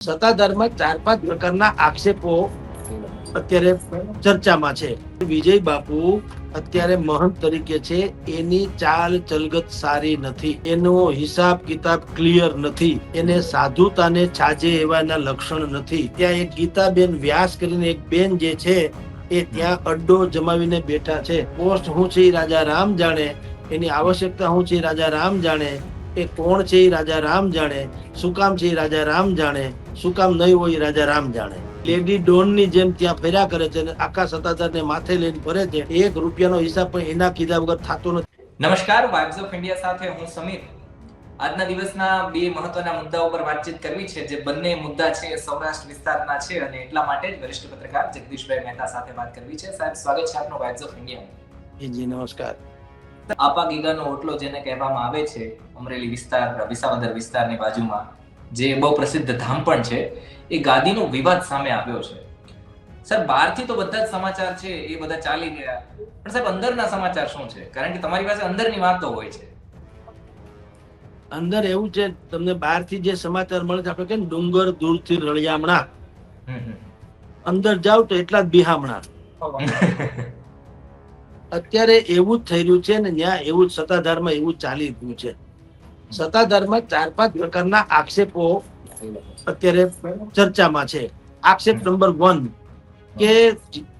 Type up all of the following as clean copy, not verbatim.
સત્તાધારમાં 4-5 પ્રકારના આક્ષેપો અત્યારે ચર્ચામાં છે. વિજય બાપુ અત્યારે મહંત તરીકે છે, એની ચાલ ચલગત સારી નથી, એનો હિસાબ કિતાબ ક્લિયર નથી, એને સાધુતાને છાજે એવાના લક્ષણ નથી. ત્યાં એક ગીતાબેન વ્યાસ કરીને એક બેન જે છે એ ત્યાં અડ્ડો જમાવીને બેઠા છે. પોસ્ટ હું છે એ રાજા રામ જાણે, એની આવશ્યકતા હું છે રાજા રામ જાણે, એ કોણ છે એ રાજા રામ જાણે, શું કામ છે એ રાજા રામ જાણે, શું કામ નહીં હોય એ રાજા રામ જાણે. લેડી ડોન ની જેમ ત્યાં ફર્યા કરે છે અને આખા સત્તાધારને માથે લઈને ફરે છે. 1 રૂપિયાનો હિસાબ પણ એના કીધા વગર થતો નથી. નમસ્કાર, વાઇબ્સ ઓફ ઇન્ડિયા સાથે હું સમીર. આજના દિવસના બે મહત્વના મુદ્દા ઉપર વાતચીત કરવી છે. જે બંને મુદ્દા છે સૌરાષ્ટ્ર વિસ્તારના છે અને એટલા માટે જ વરિષ્ઠ પત્રકાર જગદીશભાઈ મહેતા સાથે વાત કરવી છે. સાહેબ, સ્વાગત છે આપનું વાઇબ્સ ઓફ ઇન્ડિયા. જી નમસ્કાર. આપા ગીગાનો ઓટલો જેને કહેવામાં આવે છે, અમરેલી વિસ્તાર, વિસાવદર વિસ્તારની બાજુમાં જે બહુ પ્રસિદ્ધ ધામ પણ છે, એ ગાદીનો વિવાદ સામે આવ્યો છે. સર, બહારથી તો બધા જ સમાચાર છે એ બધા ચાલી ગયા, પણ સાહેબ અંદરના સમાચાર શું છે? કારણ કે તમારી પાસે અંદરની વાતો હોય છે. અંદર એવું છે, તમને બહારથી જે સમાચાર મળે છે, આપણે કે ડુંગર દૂરથી રળિયામણા, અંદર જાવ તો એટલા જ બિહામણા. અત્યારે એવું જ થઈ રહ્યું છે ને ત્યાં એવું જ સત્તાધારમાં એવું ચાલી રહ્યું છે. સત્તાધારમાં 4-5 પ્રકારના આક્ષેપો અત્યારે ચર્ચામાં છે. આક્ષેપ નંબર 1 કે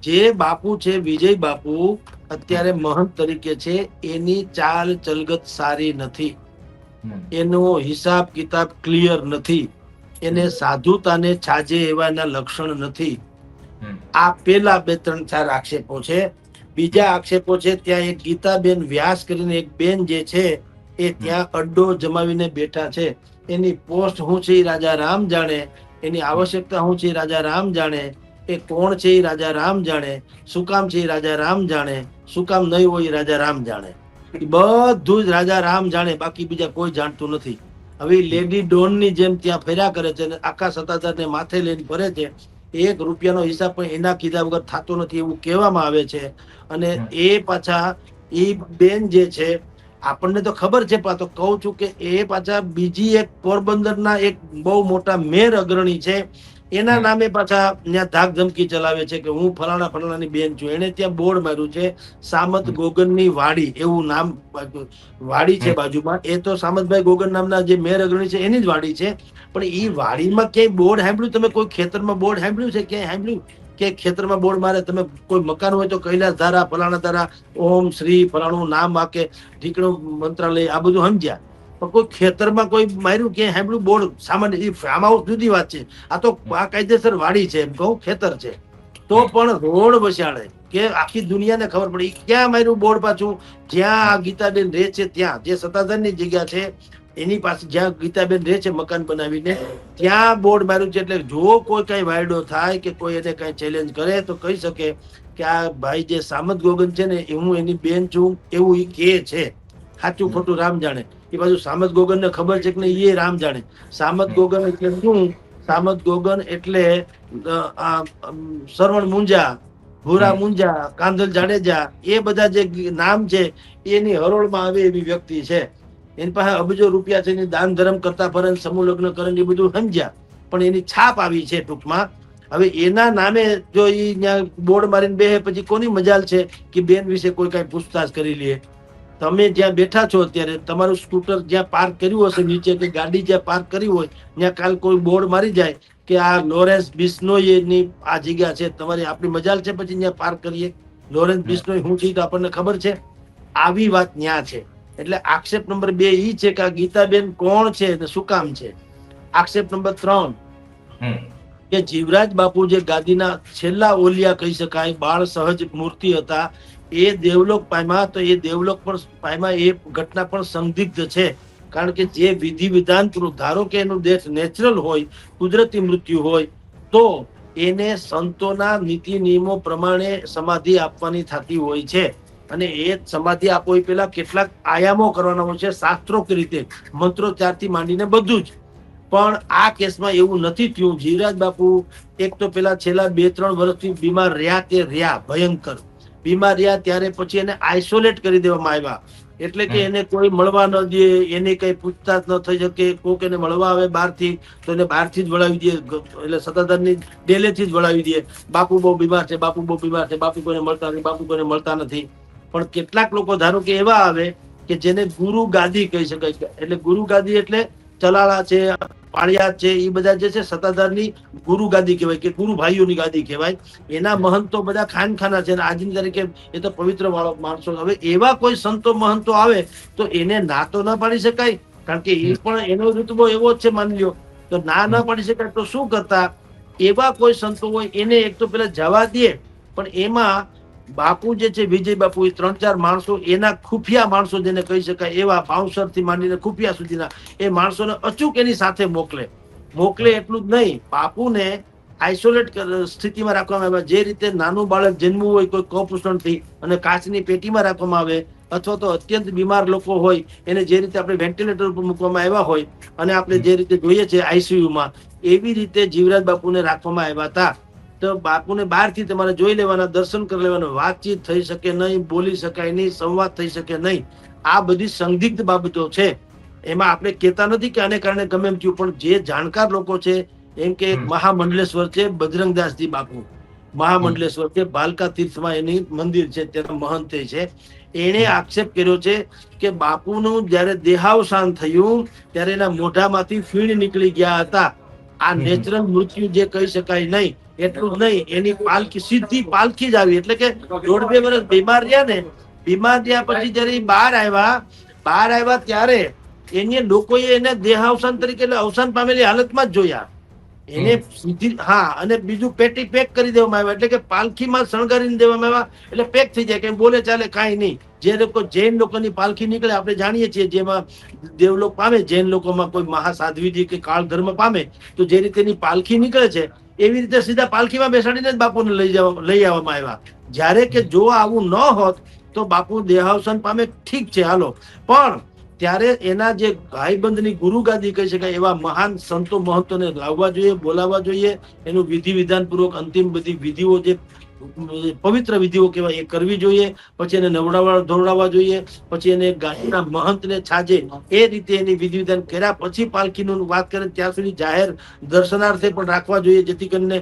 જે બાપુ છે વિજય બાપુ અત્યારે મહંત તરીકે છે, એની ચાલ ચલગત સારી નથી, એનો હિસાબ કિતાબ ક્લિયર નથી, એને સાધુતાને છાજે એવાના લક્ષણ નથી. આ પેલા 2-3-4 આક્ષેપો છે. બીજા આક્ષેપો છે, ત્યાં એક ગીતાબેન વ્યાસ કરીને એક બેન જે છે એ ત્યાં અડ્ડો જમાવીને બેઠા છે. એની પોસ્ટ હું છે એ રાજા રામ જાણે, એની આવશ્યકતા હું છે એ રાજા રામ જાણે, એ કોણ છે એ રાજા રામ જાણે, શું કામ છે એ રાજા રામ જાણે, શું કામ નહીં હોય એ રાજા રામ જાણે. એ બધું જ રાજા રામ જાણે, બાકી બીજા કોઈ જાણતું નથી. હવે લેડી ડોન ની જેમ ત્યાં ફર્યા કરે છે અને આખા સત્તાધારને માથે લઈને ફરે છે. 1 રૂપિયાનો હિસાબ પણ એના કીધા વગર થતો નથી એવું કહેવામાં આવે છે. અને એ પાછા એ બેન જે છે, આપણને તો ખબર છે, પણ તો કહું છું કે એ પાછા બીજી એક પોરબંદરના એક બહુ મોટા મેયર અગ્રણી છે, એના નામે પાછા ત્યાં ધાક ધમકી ચલાવે છે કે હું ફલાણા ફલાણાની બેન છું. એને ત્યાં બોર્ડ માર્યું છે સામત ગોગનની વાડી, એવું નામ વાડી છે બાજુમાં. એ તો સામતભાઈ ગોગન નામના જે મેયર અગ્રણી છે એની જ વાડી છે. પણ એ વાડીમાં ક્યાંય બોર્ડ સાંભળ્યું તમે? કોઈ ખેતરમાં બોર્ડ સાંભળ્યું છે? ક્યાંય સાંભળ્યું કે ખેતરમાં બોર્ડ મારે? તમે કોઈ મકાન હોય તો કૈલાસ ધારા, ફલાણા ધારા, ઓમ શ્રી ફલાણું નામ વાકે ઢીકણું મંત્રાલય, આ બધું સમજ્યા. પણ કોઈ ખેતરમાં કોઈ માર્યું ક્યાંય સાંભળ્યું બોર્ડ? સામાન્ય ફાર્મ હાઉસ જુદી વાત છે, આ તો આ કાયદેસર વાડી છે, એમ કહું ખેતર છે. તો પણ રોડ બસાડે કે આખી દુનિયાને ખબર પડી ક્યાં માર્યું બોર્ડ પાછું? જ્યાં આ ગીતાબેન રહે છે ત્યાં, જે સત્તાધારની જગ્યા છે એની પાસે જ્યાં ગીતાબેન રહે છે મકાન બનાવીને, ત્યાં બોર્ડ માર્યું છે. એટલે જો કોઈ કઈ વાયડો થાય કે કોઈ એને કઈ ચેલેન્જ કરે તો કહી શકે કે આ ભાઈ જે સામત ગોગન છે ને એ હું એની બેન છું, એવું એ કહે છે. સાચું ખોટું રામ જાણે. એ બાજુ સામત ગોગન ને ખબર છે કે નહીં એ રામ જાણે. સામત ગોગન એટલે શું? સામત ગોગન એટલે સરવણ મુંજા, ભૂરા મુંજા, કાંધલ જાડેજા, એ બધા જે નામ છે એની હરોળમાં આવે એવી વ્યક્તિ છે. એની પાસે અબજો રૂપિયા છે, એની દાન ધર્મ કરતા ફરે, સમૂહ લગ્ન કરે, એ બધું સમજ્યા, પણ એની છાપ આવી છે ટૂંકમાં. હવે એના નામે જો એ ત્યાં બોર્ડ મારીને બે પછી કોની મજાલ છે કે બેન વિશે કોઈ કઈ પૂછતાછ કરી લે? તમે જ્યાં બેઠા છો અત્યારે, તમારું સ્કૂટર જ્યાં પાર્ક કર્યું હશે નીચે, કે ગાડી જ્યાં પાર્ક કરી હોય ત્યાં કાલ કોઈ બોર્ડ મારી જાય કે આ લોરેન્સ બિશ્નોઈની આ જગ્યા છે, તમારી આપણી મજાલ છે પછી ત્યાં પાર્ક કરીએ? લોરેન્સ બિશ્નોઈ શું છે તો આપણને ખબર છે? આવી વાત ત્યાં છે. એટલે આક્ષેપ નંબર 2 ઈ છે કે આ ગીતાબેન કોણ છે અને શું કામ છે. આક્ષેપ નંબર 3 કે જીવરાજ બાપુ જે ગાદીના છેલ્લા ઓલિયા કહી શકાય, બાળ સહજ મૂર્તિ હતા, એ દેવલોક પામ્યા. તો એ દેવલોક પણ પામ્યા એ ઘટના પણ સંદિગ્ધ છે. કારણ કે જે વિધિ વિધાન, ધારો કે એનું દેશ નેચરલ હોય, કુદરતી મૃત્યુ હોય, તો એને સંતોના નીતિ નિયમો પ્રમાણે સમાધિ આપવાની થતી હોય છે. અને એ સમાધિ આપો એ પેલા કેટલાક આયામો કરવાના હોય છે શાસ્ત્રોક્ત રીતે, મંત્રોચ્ચારથી માંડીને બધું જ. પણ આ કેસમાં એવું નથી થયું. જીવરાજ બાપુ એક તો પેલા છેલ્લા 2-3 વર્ષથી બીમાર રહ્યા, તે રહ્યા ભયંકર બીમાર રહ્યા. ત્યારે પછી એને આઇસોલેટ કરી દેવામાં આવ્યા. એટલે કે એને કોઈ મળવા ન દે, એને કઈ પૂછતાછ ન થઈ શકે, કોક એને મળવા આવે બહારથી તો એને બહારથી જ વળાવી દે, એટલે સત્તાધારની ડેલેથી જ વળાવી દે. બાપુ બહુ બીમાર છે, બાપુ બહુ બીમાર છે, બાપુ કોઈને મળતા નથી, બાપુ કોઈને મળતા નથી. પણ કેટલાક લોકો ધારો કે એવા આવે કે જેને ગુરુ ગાદી કહી શકાય. એટલે ગુરુ ગાદી એટલે ચલાળા છે, પાળિયાદ છે, એ બધા જે છે સત્તાધારની ગુરુ ગાદી કહેવાય કે ગુરુ ભાઈઓની ગાદી કહેવાય. એના મહંતો બધા ખાનખાના છે, આજની તારીખે એ તો પવિત્ર વાળો માણસો. હવે એવા કોઈ સંતો મહંતો આવે તો એને ના તો ના પાડી શકાય, કારણ કે એ પણ એનો ઋતબો એવો જ છે, માની લ્યો. તો ના પાડી શકાય તો શું કરતા, એવા કોઈ સંતો હોય એને એક તો પેલા જવા દે, પણ એમાં બાપુ જે છે વિજય બાપુ, એ 3-4 માણસો એના ખુફિયા માણસો જેને કહી શકાય એવા બાઉન્સર થી માંડીને ખુફિયા સુધીના એ માણસોને અચૂક એની સાથે મોકલે. એટલું જ નહીં, બાપુને આઇસોલેટ સ્થિતિમાં રાખવામાં આવે. જે રીતે નાનું બાળક જન્મવું હોય કોઈ કપૂષણથી અને કાચની પેટીમાં રાખવામાં આવે, અથવા તો અત્યંત બીમાર લોકો હોય એને જે રીતે આપણે વેન્ટિલેટર ઉપર મૂકવામાં આવ્યા હોય અને આપણે જે રીતે જોઈએ છે આઈસીયુમાં, એવી રીતે જીવરાજ બાપુને રાખવામાં આવ્યા હતા. તો બાપુને બહારથી તમારે જોઈ લેવાના, દર્શન કરી લેવાના, વાતચીત થઈ શકે નહીં, બોલી શકાય નહીં, સંવાદ થઈ શકે નહીં. આ બધી સંદિગ્ધ બાબતો છે. એમાં આપણે કહેતા નથી કે આને કારણે ગમે એમ થયું, પણ જે જાણકાર લોકો છે, એમ કે મહામંડલેશ્વર છે બજરંગદાસજી બાપુ, મહામંડલેશ્વર છે, ભાલકા તીર્થમાં એની મંદિર છે, તેના મહંતે છે. એને આક્ષેપ કર્યો છે કે બાપુનું જયારે દેહાવસાન થયું ત્યારે એના મોઢામાંથી ફીણ નીકળી ગયા હતા. આ નેચરલ મૃત્યુ જે કહી શકાય નહીં. એટલું જ નહીં, એની પાલખી સીધી પાલખી જ આવી. એટલે કે 1.5-2 વર્ષ બીમાર રહ્યા ને, બીમાર થયા પછી જયારે બહાર આવ્યા ત્યારે એને લોકોએ એને દેહાવસાન તરીકે એટલે અવસાન પામેલી હાલતમાં જ જોયા. એને સીધી અને બીજું પેટી પેક કરી દેવામાં આવ્યા, એટલે કે પાલખીમાં શણગારીને દેવામાં આવ્યા, એટલે પેક થઈ જાય, કઈ બોલે ચાલે કાંઈ નહીં. જે લોકો જૈન લોકોની પાલખી નીકળે આપણે જાણીએ છીએ, જેમાં દેવલોક પામે, જૈન લોકોમાં કોઈ મહાસાધ્વીજી કે કાળ ધર્મ પામે તો જે રીતે એની પાલખી નીકળે છે એવી રીતે સીધા પાલખીમાં બેસાડીને જ બાપુને લઈ આવવામાં આવ્યા. જ્યારે કે જો આવું ન હોત તો બાપુ દેહાવસાન પામે, ઠીક છે હાલો, પણ ત્યારે એના જે ભાઈબંધની ગુરુગાદી કહી શકાય એવા મહાન સંતો મહંતોને લાવવા જોઈએ, બોલાવવા જોઈએ. એનું વિધિ વિધાન પૂર્વક અંતિમ બધી વિધિઓ જે પવિત્ર વિધિઓ કહેવાય એ કરવી જોઈએ. પછી એને નવડાવવા ધોવડાવવા જોઈએ. પછી એને ગાદીના મહંતને છાજે એ રીતે એની વિધિ વિધાન કર્યા પછી પાલખીનું વાત કરે ત્યાં સુધી જાહેર દર્શનાર્થે પણ રાખવા જોઈએ, જેથી કરીને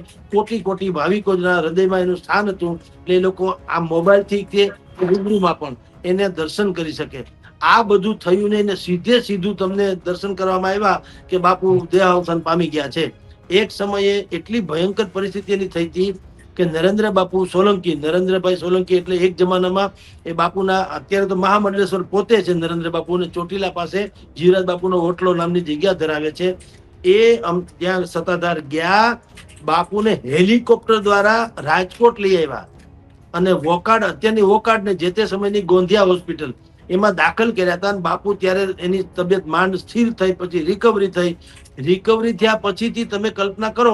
કોટી ભાવિકોના હૃદયમાં એનું સ્થાન હતું. એટલે એ લોકો આ મોબાઈલથી કે રૂબરૂમાં પણ એને દર્શન કરી શકે. આ બધું થયું ને સીધું તમને દર્શન કરવામાં આવ્યા કે બાપુ દેહાવસાન પામી ગયા છે. એક સમયે એટલી ભયંકર પરિસ્થિતિ એની થઈ હતી કે નરેન્દ્રભાઈ સોલંકી એટલે એક જમાનામાં એ બાપુના, અત્યારે તો મહામંડલેશ્વર પોતે છે નરેન્દ્ર બાપુ, અને ચોટીલા પાસે જીવરાજ બાપુનો ઓટલો નામની જગ્યા ધરાવે છે. એ ત્યાં સત્તાધાર ગયા, બાપુને હેલિકોપ્ટર દ્વારા રાજકોટ લઈ આવ્યા અને વોકાડ, અત્યારની વોકાડ ને જે તે સમયની ગોંધિયા હોસ્પિટલ એમાં દાખલ કર્યા હતા. બાપુ ત્યારે એની તબિયત માંડ સ્થિર થઈ, પછી રિકવરી થયા પછીથી તમે કલ્પના કરો,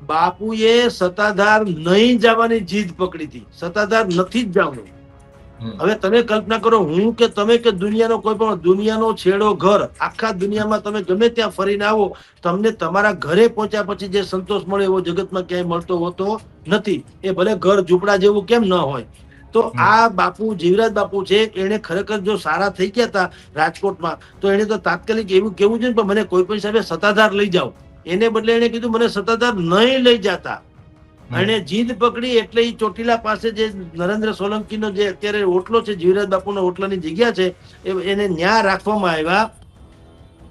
બાપુએ સત્તાધાર નહીં જવાની જીદ પકડી હતી, સત્તાધાર નથી જ જવાનું. હવે તમે કલ્પના કરો, હું કે તમે કે દુનિયાનો કોઈ પણ દુનિયાનો છેડો ઘર, આખા દુનિયામાં તમે ગમે ત્યાં ફરીને આવો, તમને તમારા ઘરે પહોંચ્યા પછી જે સંતોષ મળે એવો જગતમાં ક્યાંય મળતો હોતો નથી. એ ભલે ઘર ઝૂંપડા જેવું કેમ ન હોય. તો આ બાપુ જીવરાજ બાપુ છે, એને ખરેખર જો સારા થઈ ગયા હતા રાજકોટમાં તો એને તો તાત્કાલિક એવું કેવું છે કે મને કોઈ પણ સાહેબ સત્તાધાર લઈ જાઓ. એને બદલે એને કીધું મને સત્તાધાર નહીં લઈ જતા. એને જીદ પકડી એટલે એ ચોટીલા પાસે જે નરેન્દ્ર સોલંકીનો જે અત્યારે ઓટલો છે, જીવરાજ બાપુનો ઓટલાની જગ્યા છે, એને ન્યા રાખવામાં આવ્યા.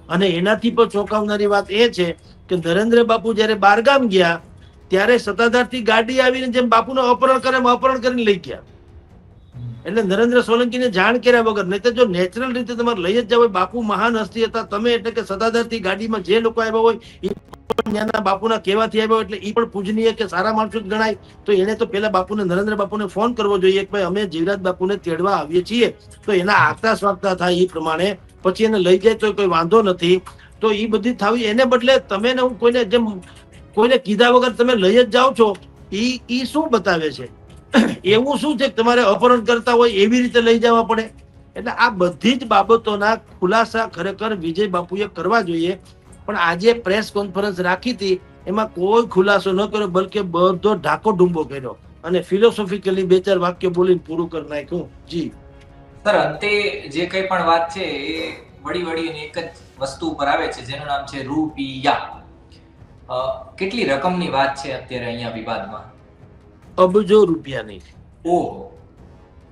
અને એનાથી પણ ચોંકાવનારી વાત એ છે કે નરેન્દ્ર બાપુ જયારે બારગામ ગયા ત્યારે સત્તાધારથી ગાડી આવીને જેમ બાપુનું અપહરણ કરે એમ અપહરણ કરીને લઈ ગયા. એટલે નરેન્દ્ર સોલંકીને જાણ કર્યા વગર, નહીં તો જો નેચરલ રીતે તમારે લઈ જ જાવ, બાપુ મહાન હસ્તી હતા, તમે એટલે કે સત્તાધારથી ગાડીમાં જે લોકો આવ્યા હોય એ પણ બાપુના કહેવાથી આવ્યા હોય એટલે એ પણ પૂજનીય કે સારા માણસો જ ગણાય. તો એને તો પેલા બાપુને, નરેન્દ્ર બાપુને ફોન કરવો જોઈએ કે ભાઈ અમે જીવરાજ બાપુને તેડવા આવીએ છીએ, તો એના આગતા સ્વાગતા થાય એ પ્રમાણે, પછી એને લઈ જાય તો કોઈ વાંધો નથી. તો એ બધી થવી, એને બદલે તમે ને હું કોઈને કીધા વગર તમે લઈ જ જાઓ છો, એ શું બતાવે છે? એવું શું છે કે તમારે અપહરણ કરતા હોય એવી રીતે લઈ જવા પડે? એટલે આ બધી જ બાબતોના ખુલાસા ખરેખર વિજય બાપુએ કરવા જોઈએ. પણ આજે પ્રેસ કોન્ફરન્સ રાખી હતી, એમાં કોઈ ખુલાસો ન કર્યો, બલકે બધો ઢાકો ડુંબો કર્યો અને ફિલોસોફિકલી 2-4 વાક્ય બોલીને પૂરું કરી નાખ્યું. જી સર, અંતે જે કંઈ પણ વાત છે એ વળી એક જ વસ્તુ ઉપર આવે છે, જેનું નામ છે રૂપિયા. કેટલી રકમની વાત છે અત્યારે અહીંયા વિવાદમાં? અબજો રૂપિયાની. ઓહો.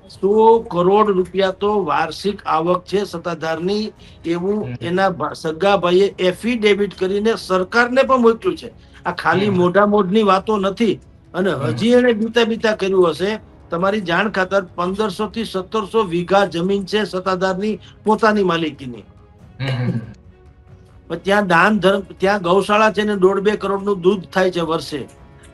100 કરોડ રૂપિયા તો વાર્ષિક આવક છે સત્તાધારની, એવું એના સગા ભાઈએ એફિડેવિટ કરીને સરકારને પણ મોકલ્યું છે. આ ખાલી મોઢા મોઢની વાતો નથી. અને હજી એને બીતા કર્યું હશે. તમારી જાણ ખાતર 1500 થી 1700 વીઘા જમીન છે સત્તાધારની પોતાની માલિકીની. ત્યાં દાન ધર્મ, ત્યાં ગૌશાળા છે ને 1.5-2 કરોડનું દૂધ થાય છે વર્ષે.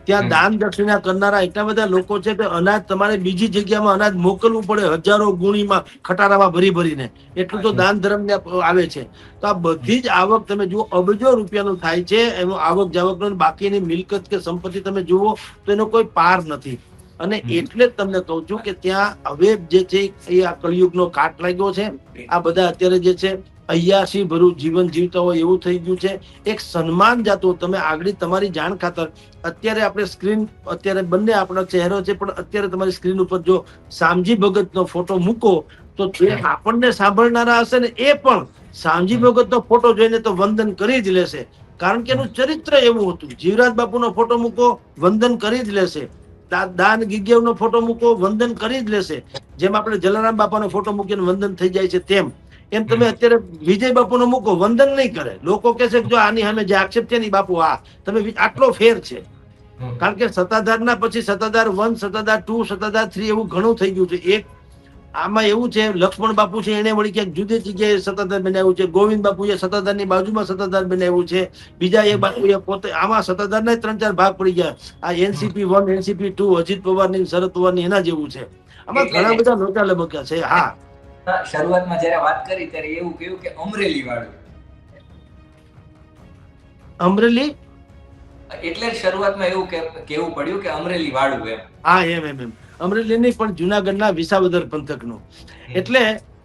ત્યાં દાન દક્ષિણા કરનારા એટલા બધા લોકો છે કે અનાજ તમારે બીજી જગ્યામાં અનાજ મોકલવું પડે, હજારો ગુણીમાં ખટારામાં ભરીને. એટલું તો દાન ધર્મ આવે છે. તો આ બધી જ આવક તમે જુઓ, અબજો રૂપિયાનું થાય છે. એનું આવક જાવક બાકીની મિલકત કે સંપત્તિ તમે જુઓ તો એનો કોઈ પાર નથી. અને એટલે જ તમને કહું છું કે ત્યાં હવે જે છે એ આ કળિયુગનો કાટ લાગ્યો છે. આ બધા અત્યારે જે છે અય્યાસી ભરું જીવન જીવતા હોય એવું થઈ ગયું છે. એક સન્માન જાતું, તમે આગળ તમારી જાણ ખાતર અત્યારે આપણે સ્ક્રીન, અત્યારે બંને આપણા ચહેરો છે, પણ અત્યારે તમારી સ્ક્રીન ઉપર જો શામજી ભગતનો ફોટો મૂકો તો જે આપણને સાંભળનારા હશે ને એ પણ શામજી ભગતનો ફોટો જોઈને તો વંદન કરી જ લેશે. કારણ કે એનું ચરિત્ર એવું હતું. જીવરાજ બાપુનો ફોટો મૂકો, વંદન કરી જ લેશે. દાન ગિગેવનો ફોટો મૂકો, વંદન કરી જ લેશે. જેમ આપણે જલારામ બાપાનો ફોટો મૂકીને વંદન થઈ જાય છે તેમ તમે અત્યારે વિજય બાપુનો મૂકો, વંદન નહીં કરે. લોકો કહે છે કે જો આની સામે જે આક્ષેપ છે ને બાપુ આ તમે આટલો ફેર છે. કારણ કે સત્તાધારના પછી સત્તાધાર 1, સત્તાધાર 2, સત્તાધાર 3 એવું ઘણું થઈ ગયું છે. એક આમાં એવું છે, લક્ષ્મણ બાપુ છે એને વળી ક્યાંક જુદી જગ્યાએ સત્તાધાર બનાવ્યું છે. ગોવિંદ બાપુએ સત્તાધારની બાજુમાં સત્તાધાર બનાવ્યું છે. બીજા એક બાપુએ પોતે, આમાં સત્તાધારના 3-4 ભાગ પડી ગયા. આ NCP 1, NCP 2, અજીત પવારની, શરદ પવારની એના જેવું છે. આમાં ઘણા બધા લોચા લબક્યા છે. હા, શરૂઆતમાં જ્યારે વાત કરી ત્યારે એવું કહ્યું કે અમરેલી વાળું. અમરેલી એટલે શરૂઆતમાં એવું કેવું પડ્યું કે અમરેલી વાળું એમ. હા, એમ અમરેલી નહીં પણ જુનાગઢના વિસાવદર પંથકનું. એટલે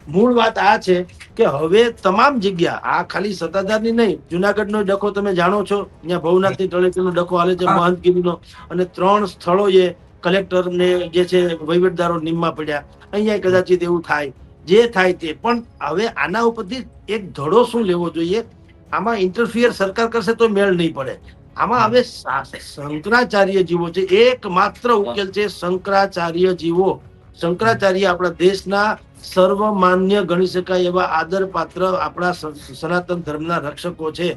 મૂળ વાત આ છે કે હવે તમામ જગ્યા, આ ખાલી સત્તાધારની નહીં, જુનાગઢનો ડખો તમે જાણો છો, ત્યાં ભવનાથની તળેટીનો ડખો હાલે છે, મહંતગીરીનો, અને 3 સ્થળોએ કલેક્ટર ને જે છે વહીવટદારો નિમમાં પડ્યા. અહીંયા કદાચિત એવું થાય, જે થાય તે. પણ હવે આના ઉપરથી એક ધડો શું લેવો જોઈએ? આમાં ઇન્ટરફિયર સરકાર કરશે તો મેળ નહીં પડે. આમાં હવે શંકરાચાર્ય જીવો છે, એકમાત્ર ઉકેલ છે શંકરાચાર્ય જીવો. શંકરાચાર્ય આપણા દેશના સર્વમાન્ય ગણી શકાય એવા આદરપાત્ર આપણા સનાતન ધર્મના રક્ષકો છે.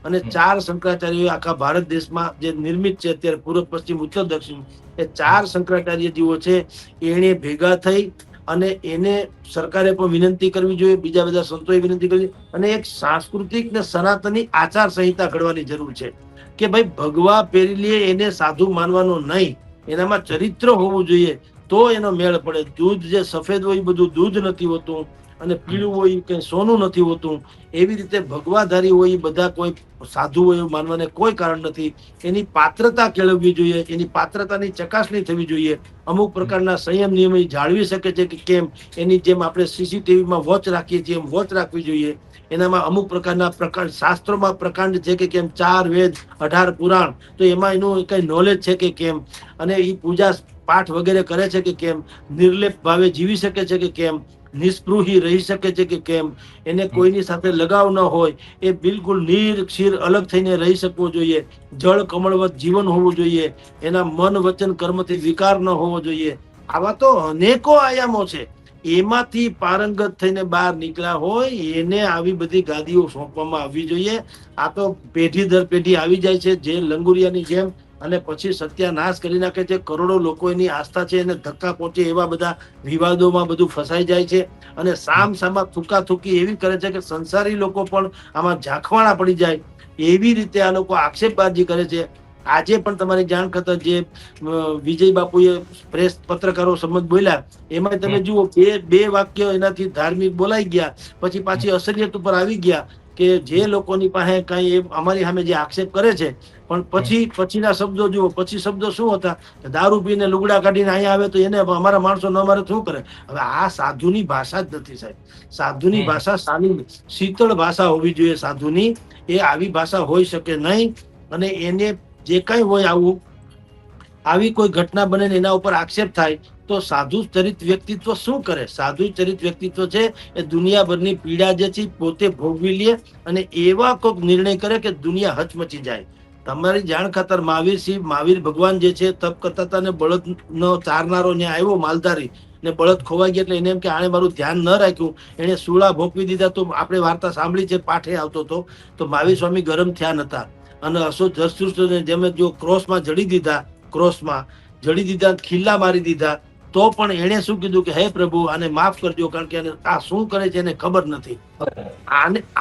અને 4 શંકરાચાર્યો આખા ભારત દેશમાં જે નિર્મિત છે અત્યારે, પૂર્વ, પશ્ચિમ, ઉત્તર, દક્ષિણ, એ 4 શંકરાચાર્ય જીવો છે. એને ભેગા થઈ અને એને સરકારે પણ વિનંતી કરવી જોઈએ, બીજા બધા સંતોએ વિનંતી કરવી, અને એક સાંસ્કૃતિક ને સનાતની આચાર સંહિતા ઘડવાની જરૂર છે કે ભાઈ ભગવા પહેરી લે એને સાધુ માનવાનો નહીં, એનામાં ચરિત્ર હોવું જોઈએ તો એનો મેળ પડે. દૂધ જે સફેદ હોય બધું દૂધ નથી હોતું, અને પીળું હોય કે સોનું નથી હોતું. એવી રીતે ભગવાધારી હોય બધા કોઈ સાધુ હોય એવું માનવાને કોઈ કારણ નથી. એની પાત્રતા કેળવવી જોઈએ, એની પાત્રતાની ચકાસણી થવી જોઈએ. અમુક પ્રકારના સંયમ નિયમ જાળવી શકે છે કે કેમ, એની જેમ આપણે CCTVમાં વોચ રાખીએ છીએ એમ વોચ રાખવી જોઈએ. એનામાં અમુક પ્રકારના પ્રકાંડ, શાસ્ત્રોમાં પ્રકાંડ છે કે કેમ, 4 વેદ 18 પુરાણ, તો એમાં એનું કઈ નોલેજ છે કે કેમ, અને એ પૂજા પાઠ વગેરે કરે છે કે કેમ, નિર્લેપ ભાવે જીવી શકે છે કે કેમ, નિસ્પૃહી રહી શકે છે કે કેમ, એને કોઈની સાથે લગાવ ન હોય, એ બિલકુલ નિર્ક્ષીર અલગ થઈને રહી શકવો જોઈએ, જળ કમળવત જીવન હોવું જોઈએ, એના મન વચન કર્મથી વિકાર ન હોવો જોઈએ. આવા તો અનેકો આયામો છે. એમાંથી પારંગત થઈને બહાર નીકળ્યા હોય એને આવી બધી ગાદીઓ સોંપવામાં આવવી જોઈએ. આ તો પેઢી દર પેઢી આવી જાય છે જે લંગુરિયાની જેમ, અને પછી સત્યાનાશ કરી નાખે છે. કરોડો લોકો એની આસ્થા છે એને ધક્કા પહોંચે એવા બધા વિવાદોમાં બધું ફસાઈ જાય છે. અને સામસામા થૂકી એવી કરે છે કે સંસારી લોકો પણ આમાં ઝાંખવાણા પડી જાય. એવી રીતે આ લોકો આક્ષેપબાજી કરે છે. આજે પણ તમારી જાણ ખાતર જે વિજય બાપુએ પ્રેસ પત્રકારો સંબંધ બોલ્યા, એમાં તમે જુઓ બે વાક્ય એનાથી ધાર્મિક બોલાઈ ગયા, પછી પાછી અસલિયત ઉપર આવી ગયા કે જે લોકોની પાસે કઈ અમારી સામે જે આક્ષેપ કરે છે, પણ પછીના શબ્દો જુઓ. પછી શબ્દો શું હતા? દારૂ પીને લુગડા કાઢીને અહીંયા આવે તો એને અમારા માણસો ન અમારે શું કરે? હવે આ સાધુની ભાષા જ નથી સાહેબ. સાધુની ભાષા સાની શીતળ ભાષા હોવી જોઈએ. સાધુની એ આવી ભાષા હોઈ શકે નહીં. અને એને જે કઈ હોય આવું, આવી કોઈ ઘટના બને એના ઉપર આક્ષેપ થાય તો સાધુ ચરિત વ્યક્તિત્વ શું કરે? સાધુ ચરિત વ્યક્તિત્વ છે એ દુનિયાભરની પીડા જે છે પોતે ભોગવી લે અને એવા કોઈક નિર્ણય કરે કે દુનિયા હચમચી જાય. તમારી જાણ ખાતર મહાવીર ભગવાન જે છે તપ કરતા હતા ને બળદ નો ચારનારો ને આવ્યો માલધારી ને બળદ ખોવાઈ ગયા એટલે એને એમ કે આણે મારું ધ્યાન ન રાખ્યું, એને સુળા ભોગવી દીધા. તો આપણે વાર્તા સાંભળી છે, પાઠે આવતો હતો તો મહાવીર સ્વામી ગરમ થયા નતા અને અશોક જેમ જો ક્રોસમાં જડી દીધા, ખીલ્લા મારી દીધા. તો પણ એને શું કીધું કે હે પ્રભુ આને માફ કરજો, કારણ કે આ શું કરે છે એને ખબર નથી.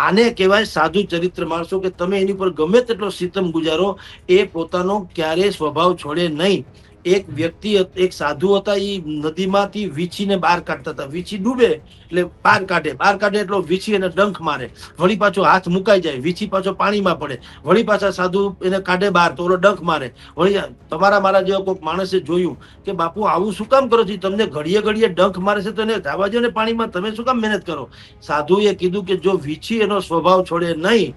આને કહેવાય સાધુ ચરિત્ર માણસો, કે તમે એની પર ગમે તેટલો સિતમ ગુજારો, એ પોતાનો ક્યારેય સ્વભાવ છોડે નહીં. એક સાધુ હતા, એ નદીમાંથી વીછીને બહાર કાઢતા હતા. વીછી ડૂબે એટલે બહાર કાઢે એટલો વીછી એને ડંખ મારે, વળી પાછો હાથ મુકાઈ જાય, વીછી પાછો પાણીમાં પડે, વળી પાછા સાધુ એને કાઢે બહાર તો ઓલો ડંખ મારે. વળી તમારા મારા જેવા કોઈક માણસે જોયું કે બાપુ આવું શું કામ કરો છો, તમને ઘડીએ ઘડીએ ડંખ મારે છે તો એને જવા દો ને પાણીમાં, તમે શું કામ મહેનત કરો? સાધુએ કીધું કે જો વીછી એનો સ્વભાવ છોડે નહીં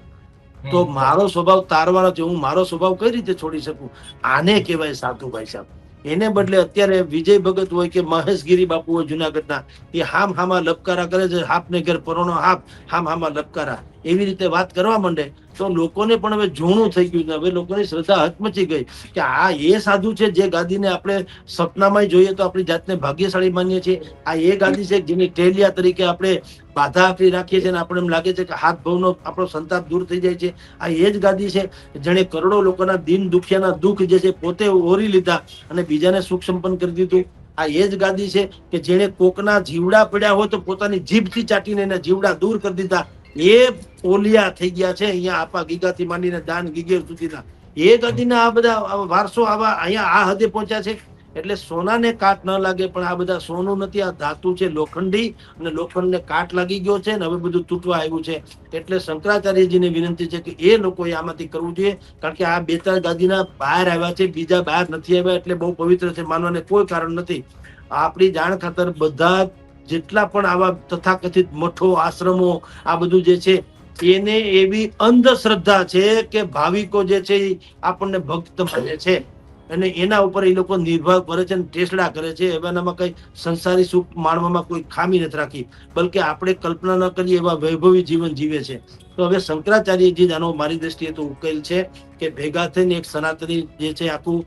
તો મારો સ્વભાવ તારવાનો છે, હું મારો સ્વભાવ કઈ રીતે છોડી શકું? આને કહેવાય સાધુ, ભાઈ સાહેબ. એને બદલે અત્યારે વિજય ભગત હોય કે મહેશગીરી બાપુ હોય જુનાગઢના, એ હામાં લપકારા કરે છે, હાપને ઘેર પરોણો હાપ, હામાં લપકારા, એવી રીતે વાત કરવા માંડે તો લોકોને પણ હવે જોણું થઈ ગયું. હવે લોકોની શ્રદ્ધા હચમચી ગઈ કે આ એ સાધુ છે જે ગાદીને આપણે સપનામાં જોઈએ તો આપણી જાતને ભાગ્યશાળી માનીએ છીએ. આ એ ગાદી છે જેની ટેલિયા તરીકે આપણે બાધા આપી રાખીએ છીએ અને આપણે એમ લાગે છે કે હાથ ભાવનો આપણો સંતાપ દૂર થઈ જાય છે. આ એ જ ગાદી છે જેણે કરોડો લોકોના દિન દુખિયાના દુઃખ જે છે પોતે ઓરી લીધા અને બીજાને સુખ સંપન્ન કરી દીધું. આ એ જ ગાદી છે કે જેણે કોકના જીવડા પડ્યા હોય તો પોતાની જીભથી ચાટીને એના જીવડા દૂર કરી દીધા. એ ઓલિયા થઈ ગયા છે અહીંયા આપા ગીગાથી માંડીને દાન ગીગેર સુધીના. એ ગાદીના આ બધા વારસો આવા અહીંયા આ હદે પહોંચ્યા છે. એટલે સોનાને કાટ ન લાગે, પણ આ બધા સોનું નથી, આ ધાતુ છે લોખંડી, અને લોખંડને કાટ લાગી ગયો છે ને હવે બધું તૂટવા આવ્યું છે. એટલે શંકરાચાર્યજીને વિનંતી છે કે એ લોકોએ આમાંથી કરવું જોઈએ, કારણ કે આ બે ત્રણ ગાદીના બહાર આવ્યા છે, બીજા બહાર નથી આવ્યા, એટલે બહુ પવિત્ર છે, માનવાને કોઈ કારણ નથી. આપણી જાણ ખાતર બધા જેટલા પણ આવા તથાકથિત મઠો આશ્રમો આ બધું જે છે એને એવી અંધશ્રદ્ધા છે કે ભાવિકો જે છે આપણને ભક્ત માને છે અને એના ઉપર એ લોકો નિર્ભર કરે છે, ટેસડા કરે છે. એનામાં કઈ સંસારી સુખ માણવામાં કોઈ ખામી નથી રાખી, બલકે આપણે કલ્પના ન કરીએ એવા વૈભવી જીવન જીવે છે. તો હવે શંકરાચાર્યજી આનો મારી દ્રષ્ટિએ તો ઉકેલ છે કે ભેગા થઈને એક સનાતની જે છે આખું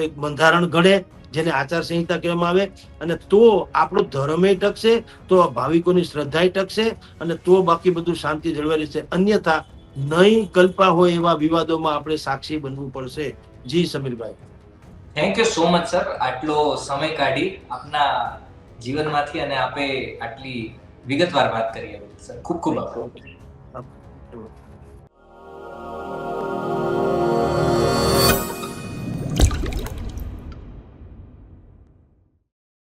એક બંધારણ ઘડે, જેને આચાર સંહિતા કહેવામાં આવે, અને તો આપણો ધર્મે ટકશે, તો ભાવિકોની શ્રદ્ધા ટકશે, અને તો બાકી બધું શાંતિ જળવાઈ રહેશે. અન્યથા નહીં કલ્પા હોય એવા વિવાદોમાં આપણે સાક્ષી બનવું પડશે. જી સમીરભાઈ, thank you so much sir, આટલો સમય કાઢી આપના જીવનમાંથી અને આપે આટલી વિગતવાર વાત કરી. સર ખૂબ ખૂબ આભાર.